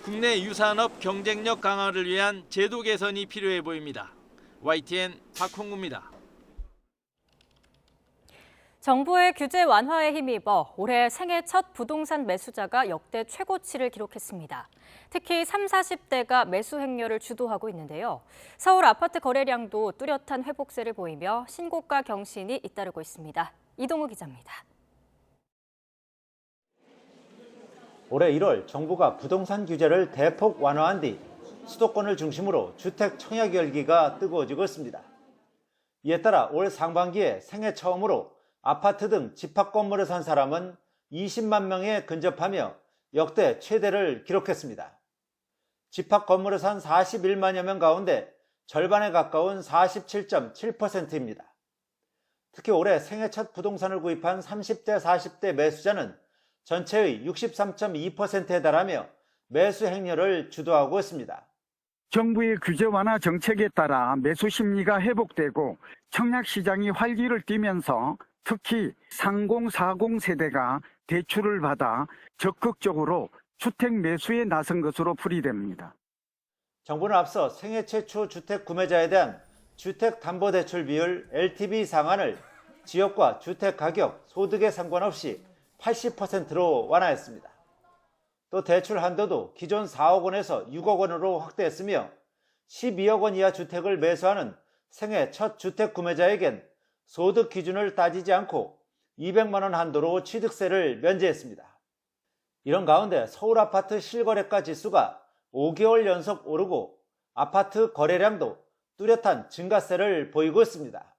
[SPEAKER 3] 국내 유산업 경쟁력 강화를 위한 제도 개선이 필요해 보입니다. YTN 박홍구입니다.
[SPEAKER 2] 정부의 규제 완화에 힘입어 올해 생애 첫 부동산 매수자가 역대 최고치를 기록했습니다. 특히 30, 40대가 매수 행렬을 주도하고 있는데요. 서울 아파트 거래량도 뚜렷한 회복세를 보이며 신고가 경신이 잇따르고 있습니다. 이동우 기자입니다.
[SPEAKER 20] 올해 1월 정부가 부동산 규제를 대폭 완화한 뒤 수도권을 중심으로 주택 청약 열기가 뜨거워지고 있습니다. 이에 따라 올 상반기에 생애 처음으로 아파트 등 집합 건물을 산 사람은 20만 명에 근접하며 역대 최대를 기록했습니다. 집합 건물을 산 41만여 명 가운데 절반에 가까운 47.7%입니다. 특히 올해 생애 첫 부동산을 구입한 30대, 40대 매수자는 전체의 63.2%에 달하며 매수 행렬을 주도하고 있습니다.
[SPEAKER 23] 정부의 규제 완화 정책에 따라 매수 심리가 회복되고 청약 시장이 활기를 띠면서 특히 30, 40 세대가 대출을 받아 적극적으로 주택 매수에 나선 것으로 풀이됩니다.
[SPEAKER 20] 정부는 앞서 생애 최초 주택 구매자에 대한 주택담보대출 비율 LTV 상한을 지역과 주택 가격, 소득에 상관없이 80%로 완화했습니다. 또 대출 한도도 기존 4억 원에서 6억 원으로 확대했으며 12억 원 이하 주택을 매수하는 생애 첫 주택 구매자에겐 소득 기준을 따지지 않고 200만 원 한도로 취득세를 면제했습니다. 이런 가운데 서울 아파트 실거래가 지수가 5개월 연속 오르고 아파트 거래량도 뚜렷한 증가세를 보이고 있습니다.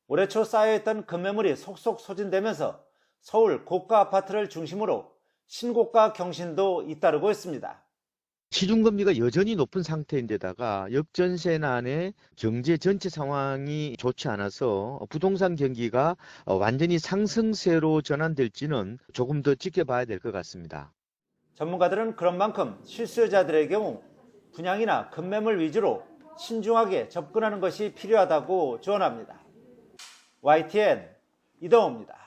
[SPEAKER 20] 올해 초 쌓여있던 급매물이 속속 소진되면서 서울 고가 아파트를 중심으로 신고가 경신도 잇따르고 있습니다.
[SPEAKER 24] 시중금리가 여전히 높은 상태인데다가 역전세난의 경제 전체 상황이 좋지 않아서 부동산 경기가 완전히 상승세로 전환될지는 조금 더 지켜봐야 될 것 같습니다.
[SPEAKER 20] 전문가들은 그런 만큼 실수요자들의 경우 분양이나 급매물 위주로 신중하게 접근하는 것이 필요하다고 조언합니다. YTN 이동호입니다.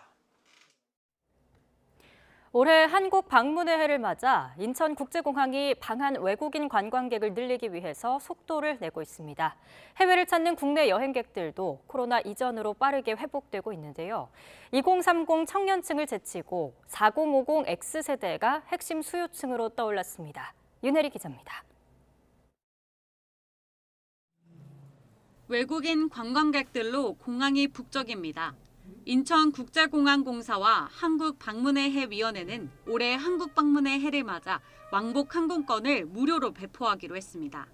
[SPEAKER 2] 올해 한국 방문의 해를 맞아 인천국제공항이 방한 외국인 관광객을 늘리기 위해서 속도를 내고 있습니다. 해외를 찾는 국내 여행객들도 코로나 이전으로 빠르게 회복되고 있는데요. 2030 청년층을 제치고 4050 X세대가 핵심 수요층으로 떠올랐습니다. 윤혜리 기자입니다.
[SPEAKER 27] 외국인 관광객들로 공항이 북적입니다. 인천국제공항공사와 한국방문의 해위원회는 올해 한국방문의 해를 맞아 왕복 항공권을 무료로 배포하기로 했습니다.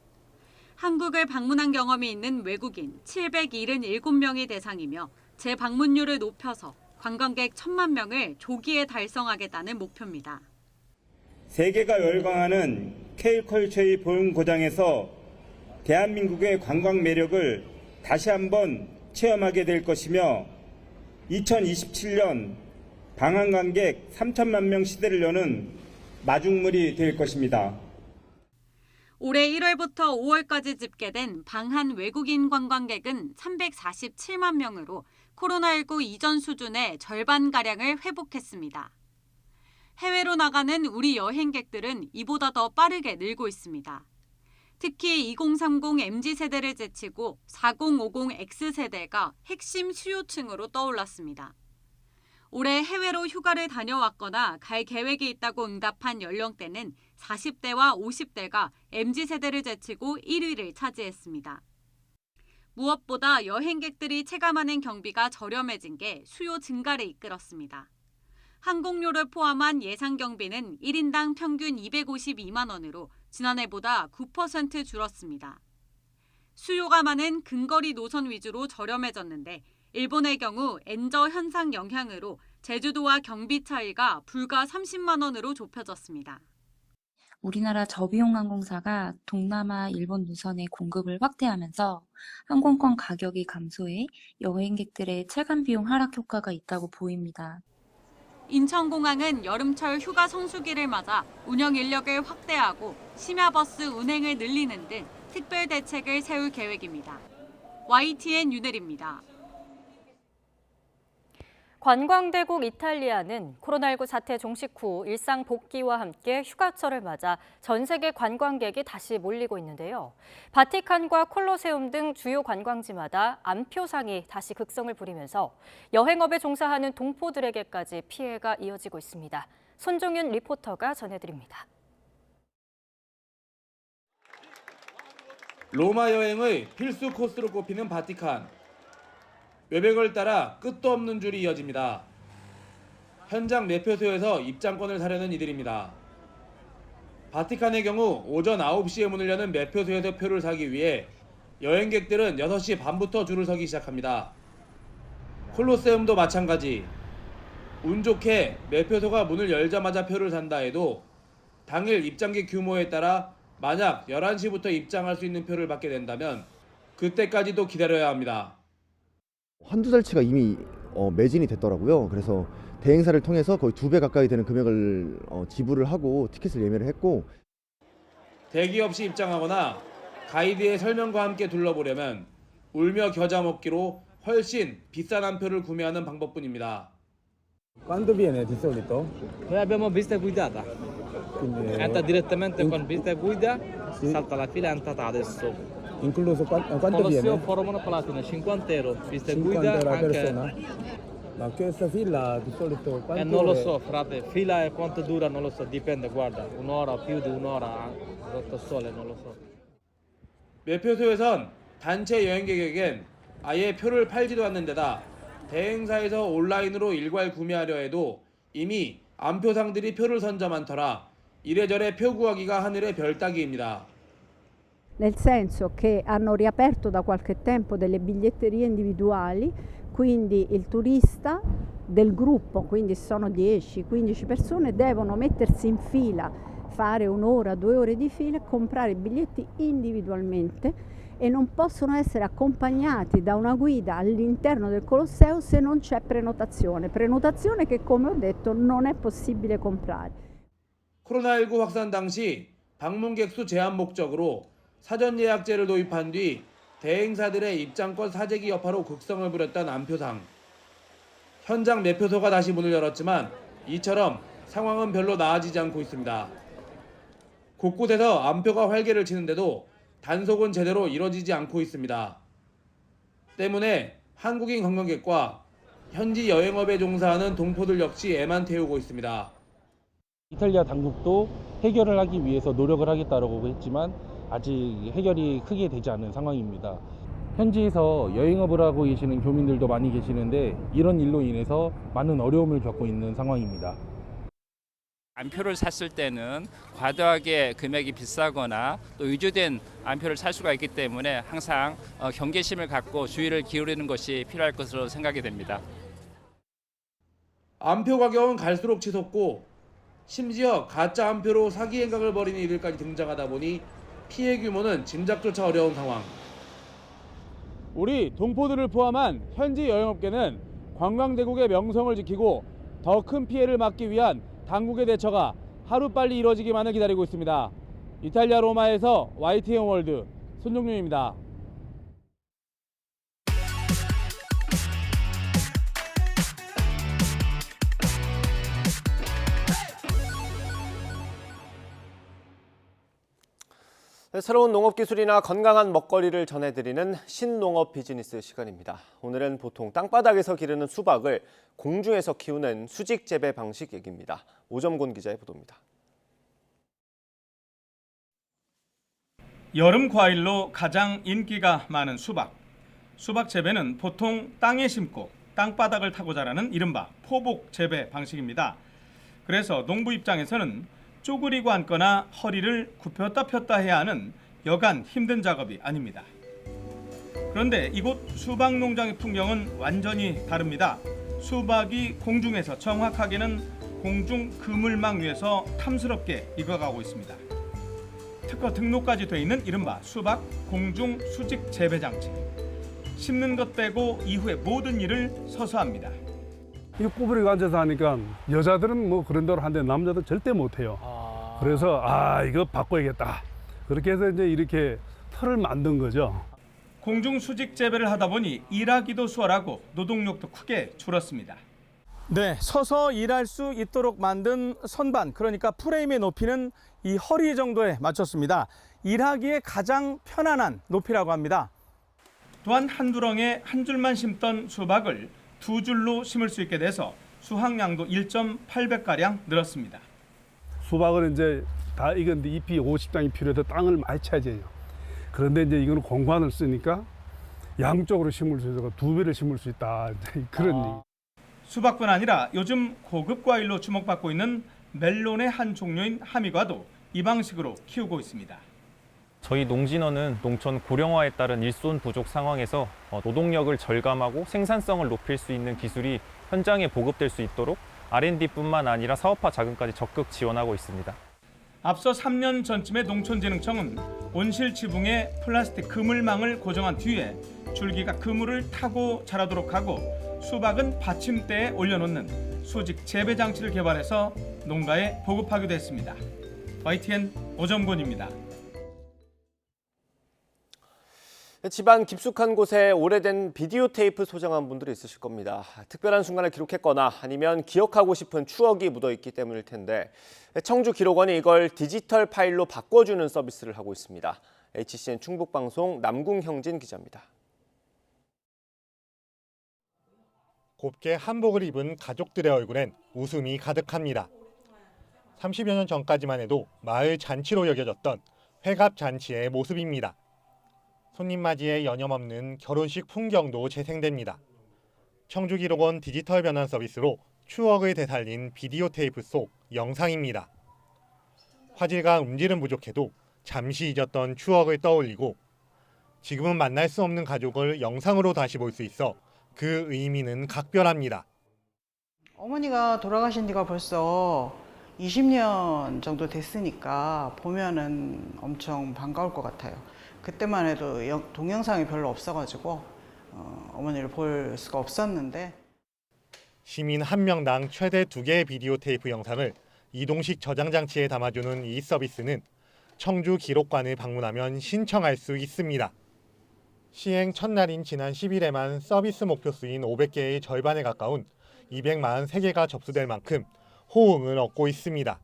[SPEAKER 27] 한국을 방문한 경험이 있는 외국인 777명이 대상이며 재방문율을 높여서 관광객 1,000만 명을 조기에 달성하겠다는 목표입니다.
[SPEAKER 5] 세계가 열광하는 K컬처의 보훈고장에서 대한민국의 관광 매력을 다시 한번 체험하게 될 것이며 2027년 방한관객 3천만 명 시대를 여는 마중물이 될 것입니다.
[SPEAKER 27] 올해 1월부터 5월까지 집계된 방한 외국인 관광객은 347만 명으로 코로나19 이전 수준의 절반가량을 회복했습니다. 해외로 나가는 우리 여행객들은 이보다 더 빠르게 늘고 있습니다. 특히 2030 MZ세대를 제치고 4050 X세대가 핵심 수요층으로 떠올랐습니다. 올해 해외로 휴가를 다녀왔거나 갈 계획이 있다고 응답한 연령대는 40대와 50대가 MZ세대를 제치고 1위를 차지했습니다. 무엇보다 여행객들이 체감하는 경비가 저렴해진 게 수요 증가를 이끌었습니다. 항공료를 포함한 예상 경비는 1인당 평균 252만 원으로 지난해보다 9% 줄었습니다. 수요가 많은 근거리 노선 위주로 저렴해졌는데 일본의 경우 엔저 현상 영향으로 제주도와 경비 차이가 불과 30만 원으로 좁혀졌습니다.
[SPEAKER 6] 우리나라 저비용 항공사가 동남아, 일본 노선의 공급을 확대하면서 항공권 가격이 감소해 여행객들의 체감 비용 하락 효과가 있다고 보입니다.
[SPEAKER 27] 인천공항은 여름철 휴가 성수기를 맞아 운영 인력을 확대하고 심야버스 운행을 늘리는 등 특별 대책을 세울 계획입니다. YTN 윤혜리입니다.
[SPEAKER 2] 관광대국 이탈리아는 코로나19 사태 종식 후 일상 복귀와 함께 휴가철을 맞아 전 세계 관광객이 다시 몰리고 있는데요. 바티칸과 콜로세움 등 주요 관광지마다 암표상이 다시 극성을 부리면서 여행업에 종사하는 동포들에게까지 피해가 이어지고 있습니다. 손종윤 리포터가 전해드립니다.
[SPEAKER 7] 로마 여행의 필수 코스로 꼽히는 바티칸. 외벽을 따라 끝도 없는 줄이 이어집니다. 현장 매표소에서 입장권을 사려는 이들입니다. 바티칸의 경우 오전 9시에 문을 여는 매표소에서 표를 사기 위해 여행객들은 6시 반부터 줄을 서기 시작합니다. 콜로세움도 마찬가지. 운 좋게 매표소가 문을 열자마자 표를 산다 해도 당일 입장객 규모에 따라 만약 11시부터 입장할 수 있는 표를 받게 된다면 그때까지도 기다려야 합니다.
[SPEAKER 8] 한두 달치가 이미 매진이 됐더라고요. 그래서 대행사를 통해서 거의 2배 가까이 되는 금액을 지불을 하고 티켓을 예매를 했고,
[SPEAKER 7] 대기 없이 입장하거나 가이드의 설명과 함께 둘러보려면 울며 겨자 먹기로 훨씬 비싼 한 표를 구매하는 방법뿐입니다.
[SPEAKER 21] Quando viene di solito?
[SPEAKER 22] Noi abbiamo visita guidata.
[SPEAKER 21] Quindi,
[SPEAKER 22] Entra direttamente con visita guida, salta la fila, è entrata adesso.
[SPEAKER 21] Incluso quanto
[SPEAKER 22] Colosseo
[SPEAKER 21] viene?
[SPEAKER 22] Foro Monopalatino, 50 euro, visita
[SPEAKER 21] 50
[SPEAKER 22] guida
[SPEAKER 21] euro a
[SPEAKER 22] anche...
[SPEAKER 21] persona? Ma questa fila di solito quanto
[SPEAKER 22] non lo
[SPEAKER 21] ore?
[SPEAKER 22] so, frate, fila e quanto dura non lo so, dipende, guarda, un'ora, più di un'ora, sotto sole, non lo so.
[SPEAKER 7] 매표소에선 단체 여행객에겐 아예 표를 팔지도 않는 데다 대행사에서 온라인으로 일괄 구매하려 해도 이미 암표상들이 표를 선점한 터라 이래저래 표 구하기가 하늘의 별 따기입니다.
[SPEAKER 25] Nel senso che hanno riaperto da qualche tempo delle biglietterie individuali, quindi il turista del gruppo, quindi sono 10-15 persone, devono mettersi in fila, fare un'ora, 2 ore di fila e comprare i biglietti individualmente e non possono essere accompagnati da una guida all'interno del Colosseo se non c'è prenotazione che, come ho detto, non è possibile comprare.
[SPEAKER 7] 코로나19 확산 당시 방문객 수 제한 목적으로 사전 예약제를 도입한 뒤 대행사들의 입장권 사재기 여파로 극성을 부렸던 암표상. 현장 매표소가 다시 문을 열었지만 이처럼 상황은 별로 나아지지 않고 있습니다. 곳곳에서 암표가 활개를 치는데도 단속은 제대로 이뤄지지 않고 있습니다. 때문에 한국인 관광객과 현지 여행업에 종사하는 동포들 역시 애만 태우고 있습니다.
[SPEAKER 21] 이탈리아 당국도 해결을 하기 위해서 노력을 하겠다라고 했지만 아직 해결이 크게 되지 않은 상황입니다. 현지에서 여행업을 하고 계시는 교민들도 많이 계시는데 이런 일로 인해서 많은 어려움을 겪고 있는 상황입니다.
[SPEAKER 4] 안표를 샀을 때는 과도하게 금액이 비싸거나 또 위조된 안표를 살 수가 있기 때문에 항상 경계심을 갖고 주의를 기울이는 것이 필요할 것으로 생각이 됩니다.
[SPEAKER 7] 안표 가격은 갈수록 치솟고 심지어 가짜 안표로 사기 행각을 벌이는 이들까지 등장하다 보니 피해 규모는 짐작조차 어려운 상황. 우리 동포들을 포함한 현지 여행업계는 관광대국의 명성을 지키고 더 큰 피해를 막기 위한 당국의 대처가 하루빨리 이루어지기만을 기다리고 있습니다. 이탈리아 로마에서 YTN 월드 손종윤입니다.
[SPEAKER 1] 새로운 농업 기술이나 건강한 먹거리를 전해드리는 신농업 비즈니스 시간입니다. 오늘은 보통 땅바닥에서 기르는 수박을 공중에서 키우는 수직 재배 방식 얘기입니다. 오점곤 기자의 보도입니다.
[SPEAKER 9] 여름 과일로 가장 인기가 많은 수박. 수박 재배는 보통 땅에 심고 땅바닥을 타고 자라는 이른바 포복 재배 방식입니다. 그래서 농부 입장에서는 쪼그리고 앉거나 허리를 굽혔다 폈다 해야 하는 여간 힘든 작업이 아닙니다. 그런데 이곳 수박 농장의 풍경은 완전히 다릅니다. 수박이 공중에서, 정확하게는 공중 그물망 위에서 탐스럽게 익어가고 있습니다. 특허 등록까지 돼 있는 이른바 수박 공중 수직 재배 장치. 심는 것 빼고 이후의 모든 일을 서서 합니다.
[SPEAKER 10] 이거 꼬부리고 앉아서 하니까 여자들은 뭐 그런 대로 하는데 남자들 절대 못해요. 그래서 이거 바꿔야겠다. 그렇게 해서 이제 이렇게 틀을 만든 거죠.
[SPEAKER 9] 공중 수직 재배를 하다 보니 일하기도 수월하고 노동력도 크게 줄었습니다. 네, 서서 일할 수 있도록 만든 선반, 그러니까 프레임의 높이는 이 허리 정도에 맞췄습니다. 일하기에 가장 편안한 높이라고 합니다. 또한 한 두렁에 한 줄만 심던 수박을 두 줄로 심을 수 있게 돼서 수확량도 1.8배가량 늘었습니다.
[SPEAKER 10] 수박은 이제 다 익었는데 잎이 50장이 필요해서 땅을 많이 차지해요. 그런데 이제 이거는 공간을 쓰니까 양쪽으로 심을 수 있어서 2배를 심을 수 있다. 그런 얘기.
[SPEAKER 9] 수박뿐 아니라 요즘 고급 과일로 주목받고 있는 멜론의 한 종류인 하미과도 이 방식으로 키우고 있습니다.
[SPEAKER 11] 저희 농진어는 농촌 고령화에 따른 일손 부족 상황에서 노동력을 절감하고 생산성을 높일 수 있는 기술이 현장에 보급될 수 있도록 R&D뿐만 아니라 사업화 자금까지 적극 지원하고 있습니다.
[SPEAKER 9] 앞서 3년 전쯤에 농촌진흥청은 온실 지붕에 플라스틱 그물망을 고정한 뒤에 줄기가 그물을 타고 자라도록 하고 수박은 받침대에 올려놓는 수직 재배 장치를 개발해서 농가에 보급하기도 했습니다. YTN 오점곤입니다.
[SPEAKER 1] 집안 깊숙한 곳에 오래된 비디오 테이프 소장한 분들이 있으실 겁니다. 특별한 순간을 기록했거나 아니면 기억하고 싶은 추억이 묻어있기 때문일 텐데 청주기록원이 이걸 디지털 파일로 바꿔주는 서비스를 하고 있습니다. HCN 충북방송 남궁형진 기자입니다.
[SPEAKER 13] 곱게 한복을 입은 가족들의 얼굴엔 웃음이 가득합니다. 30여 년 전까지만 해도 마을 잔치로 여겨졌던 회갑잔치의 모습입니다. 손님 맞이에 여념없는 결혼식 풍경도 재생됩니다. 청주기록원 디지털 변환 서비스로 추억을 되살린 비디오 테이프 속 영상입니다. 화질과 음질은 부족해도 잠시 잊었던 추억을 떠올리고 지금은 만날 수 없는 가족을 영상으로 다시 볼 수 있어 그 의미는 각별합니다.
[SPEAKER 14] 어머니가 돌아가신 지가 벌써 20년 정도 됐으니까 보면은 엄청 반가울 것 같아요. 그때만 해도 동영상이 별로 없어가지고 어머니를 볼 수가 없었는데
[SPEAKER 13] 시민 한 명당 최대 2개의 비디오 테이프 영상을 이동식 저장 장치에 담아주는 이 서비스는 청주 기록관을 방문하면 신청할 수 있습니다. 시행 첫날인 지난 10일에만 서비스 목표 수인 500개의 절반에 가까운 243개가 접수될 만큼 호응을 얻고 있습니다.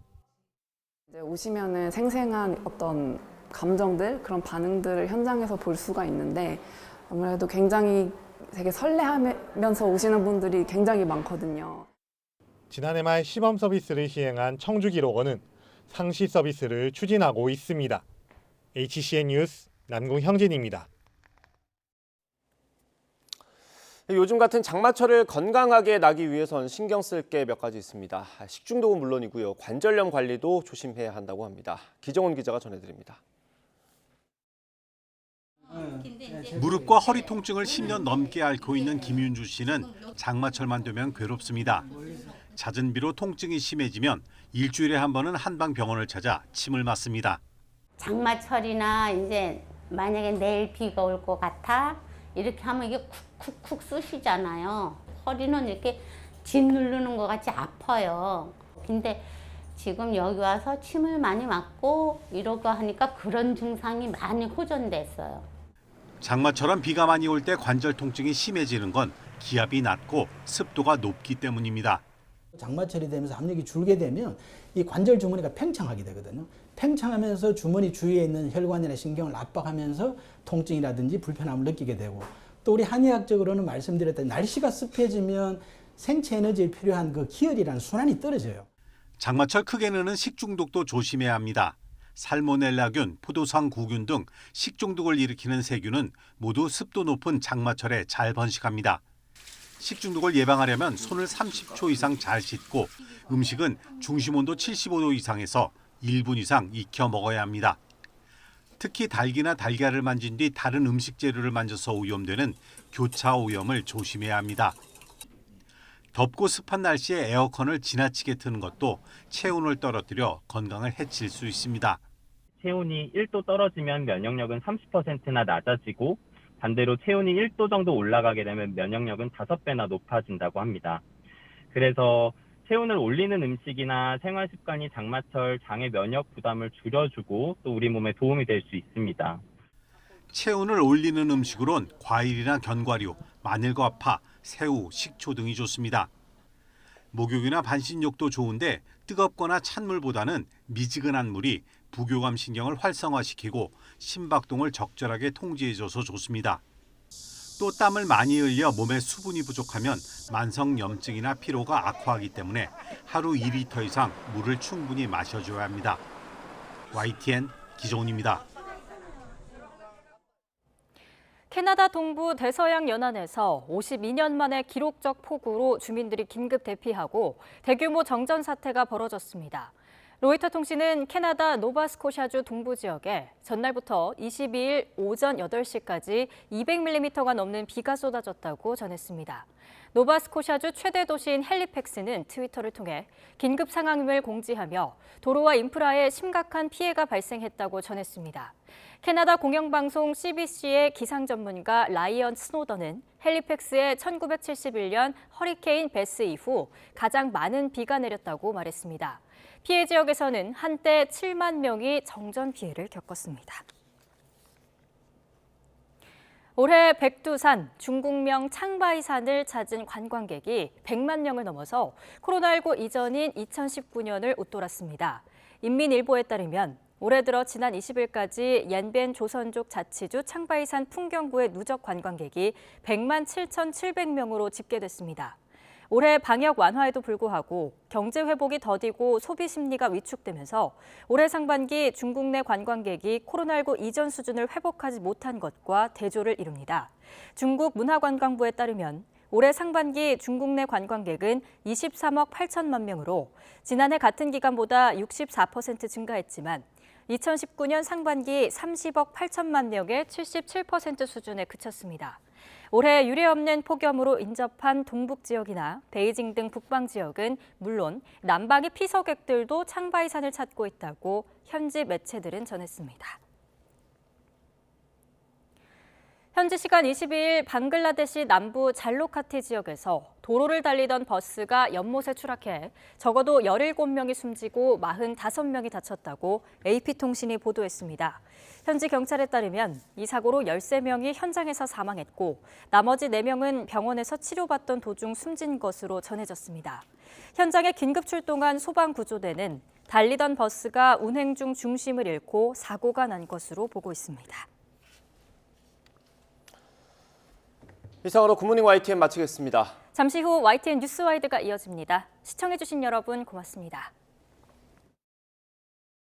[SPEAKER 26] 이제 오시면은 생생한 어떤 감정들, 그런 반응들을 현장에서 볼 수가 있는데 아무래도 굉장히 되게 설레하면서 오시는 분들이 굉장히 많거든요.
[SPEAKER 13] 지난해 말 시범 서비스를 시행한 청주기록원은 상시 서비스를 추진하고 있습니다. HCN 뉴스 남궁형진입니다.
[SPEAKER 1] 요즘 같은 장마철을 건강하게 나기 위해선 신경 쓸 게 몇 가지 있습니다. 식중독은 물론이고요. 관절염 관리도 조심해야 한다고 합니다. 기정훈 기자가 전해드립니다.
[SPEAKER 3] 무릎과 허리 통증을 10년 넘게 앓고 있는 김윤주 씨는 장마철만 되면 괴롭습니다. 잦은 비로 통증이 심해지면 일주일에 한 번은 한방병원을 찾아 침을 맞습니다.
[SPEAKER 12] 장마철이나 이제 만약에 내일 비가 올 것 같아 이렇게 하면 이게 쿡쿡쿡 쑤시잖아요. 허리는 이렇게 짓누르는 것 같이 아파요. 근데 지금 여기 와서 침을 많이 맞고 이러고 하니까 그런 증상이 많이 호전됐어요.
[SPEAKER 3] 장마처럼 비가 많이 올 때 관절 통증이 심해지는 건 기압이 낮고 습도가 높기 때문입니다.
[SPEAKER 15] 장마철이 되면서 압력이 줄게 되면 이 관절 주머니가 팽창하게 되거든요. 팽창하면서 주머니 주위에 있는 혈관이나 신경을 압박하면서 통증이라든지 불편함을 느끼게 되고, 또 우리 한의학적으로는 말씀드렸던 날씨가 습해지면 생체 에너지에 필요한 그 기혈이라는 순환이 떨어져요.
[SPEAKER 3] 장마철 크게 느는 식중독도 조심해야 합니다. 살모넬라균, 포도상구균 등 식중독을 일으키는 세균은 모두 습도 높은 장마철에 잘 번식합니다. 식중독을 예방하려면 손을 30초 이상 잘 씻고 음식은 중심온도 75도 이상에서 1분 이상 익혀 먹어야 합니다. 특히 닭이나 달걀을 만진 뒤 다른 음식 재료를 만져서 오염되는 교차 오염을 조심해야 합니다. 덥고 습한 날씨에 에어컨을 지나치게 트는 것도 체온을 떨어뜨려 건강을 해칠 수 있습니다.
[SPEAKER 11] 체온이 1도 떨어지면 면역력은 30%나 낮아지고 반대로 체온이 1도 정도 올라가게 되면 면역력은 5배나 높아진다고 합니다. 그래서 체온을 올리는 음식이나 생활 습관이 장마철 장의 면역 부담을 줄여주고 또 우리 몸에 도움이 될 수 있습니다.
[SPEAKER 3] 체온을 올리는 음식으론 과일이나 견과류, 마늘과 파, 새우, 식초 등이 좋습니다. 목욕이나 반신욕도 좋은데 뜨겁거나 찬물보다는 미지근한 물이 부교감 신경을 활성화시키고 심박동을 적절하게 통제해줘서 좋습니다. 또 땀을 많이 흘려 몸에 수분이 부족하면 만성염증이나 피로가 악화하기 때문에 하루 2리터 이상 물을 충분히 마셔줘야 합니다. YTN 기정훈입니다.
[SPEAKER 2] 캐나다 동부 대서양 연안에서 52년 만에 기록적 폭우로 주민들이 긴급 대피하고 대규모 정전 사태가 벌어졌습니다. 로이터 통신은 캐나다 노바스코샤주 동부 지역에 전날부터 22일 오전 8시까지 200mm가 넘는 비가 쏟아졌다고 전했습니다. 노바스코샤주 최대 도시인 헬리팩스는 트위터를 통해 긴급 상황임을 공지하며 도로와 인프라에 심각한 피해가 발생했다고 전했습니다. 캐나다 공영방송 CBC의 기상 전문가 라이언 스노더는 헬리팩스에 1971년 허리케인 베스 이후 가장 많은 비가 내렸다고 말했습니다. 피해 지역에서는 한때 7만 명이 정전 피해를 겪었습니다. 올해 백두산, 중국명 창바이산을 찾은 관광객이 100만 명을 넘어서 코로나19 이전인 2019년을 웃돌았습니다. 인민일보에 따르면 올해 들어 지난 20일까지 옌벤 조선족 자치주 창바이산 풍경구의 누적 관광객이 100만 7,700명으로 집계됐습니다. 올해 방역 완화에도 불구하고 경제 회복이 더디고 소비 심리가 위축되면서 올해 상반기 중국 내 관광객이 코로나19 이전 수준을 회복하지 못한 것과 대조를 이룹니다. 중국 문화관광부에 따르면 올해 상반기 중국 내 관광객은 23억 8천만 명으로 지난해 같은 기간보다 64% 증가했지만 2019년 상반기 30억 8천만 명의 77% 수준에 그쳤습니다. 올해 유례없는 폭염으로 인접한 동북 지역이나 베이징 등 북방 지역은 물론 남방의 피서객들도 창바이산을 찾고 있다고 현지 매체들은 전했습니다. 현지 시간 22일 방글라데시 남부 잘로카티 지역에서 도로를 달리던 버스가 연못에 추락해 적어도 17명이 숨지고 45명이 다쳤다고 AP통신이 보도했습니다. 현지 경찰에 따르면 이 사고로 13명이 현장에서 사망했고 나머지 4명은 병원에서 치료받던 도중 숨진 것으로 전해졌습니다. 현장에 긴급 출동한 소방구조대는 달리던 버스가 운행 중 중심을 잃고 사고가 난 것으로 보고 있습니다.
[SPEAKER 1] 이상으로 굿모닝 YTN 마치겠습니다.
[SPEAKER 2] 잠시 후 YTN 뉴스와이드가 이어집니다. 시청해주신 여러분 고맙습니다.